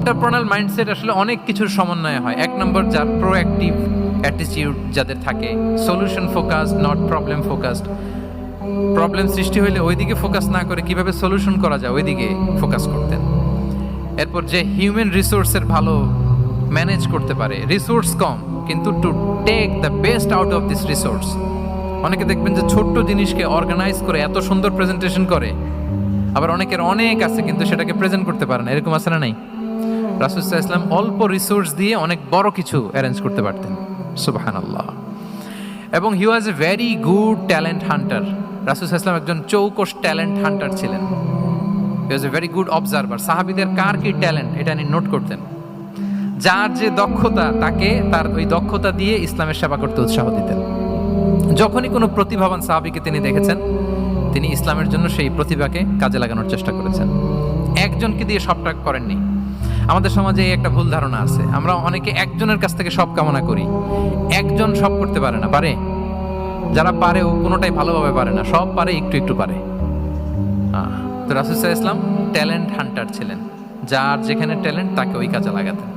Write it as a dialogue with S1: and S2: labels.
S1: এন্টারপ্রেনাল mindset আসলে অনেক কিছুর সমন্বয় হয়। এক নম্বর, যার প্রোঅ্যাক্টিভ অ্যাটিটিউড যাদের থাকে, solution focused, not problem focused. Problem সৃষ্টি হইলে ওইদিকে ফোকাস না করে কিভাবে সলিউশন করা যায় ওইদিকে ফোকাস করতেন। এরপর যে হিউম্যান রিসোর্সের ভালো ম্যানেজ করতে পারে, রিসোর্স কম কিন্তু to take the best out of this resource. অনেকে দেখবেন যে ছোট্ট জিনিসকে অর্গানাইজ করে এত সুন্দর প্রেজেন্টেশন করে, আবার অনেকের অনেক আছে কিন্তু সেটাকে প্রেজেন্ট করতে পারে না, এরকম আছে না নাই? রাসূল সাল্লাল্লাহু আলাইহি ওয়াসাল্লাম অল্প রিসোর্স দিয়ে অনেক বড় কিছু অ্যারেঞ্জ করতে পারতেন। সুবহানাল্লাহ। এবং he was a very good talent hunter. রাসূল সাল্লাল্লাহু আলাইহি ওয়াসাল্লাম একজন চৌকস ট্যালেন্ট হান্টার ছিলেন। He was a very good observer. সাহাবীদের কার কি ট্যালেন্ট এটা তিনি নোট করতেন। যার যে দক্ষতা তাকে তার ওই দক্ষতা দিয়ে ইসলামের সেবা করতে উৎসাহ দিতেন। যখনই কোনো প্রতিভাবান সাহাবীকে তিনি দেখেছেন, তিনি ইসলামের জন্য সেই প্রতিভাকে কাজে লাগানোর চেষ্টা করেছেন। একজনকে দিয়ে সবটা করেননি। আমাদের সমাজে এই একটা ভুল ধারণা আছে, আমরা অনেকে একজনের কাছ থেকে সব কামনা করি। একজন সব করতে পারে না, পারে? যারা পারেও কোনোটাই ভালোভাবে পারে না, সব পারে একটু একটু পারে। তো রাসূল সাল্লাল্লাহু আলাইহি ওয়াসাল্লাম ট্যালেন্ট হান্টার ছিলেন। যার যেখানে ট্যালেন্ট তাকে ওই কাজে লাগাতেন।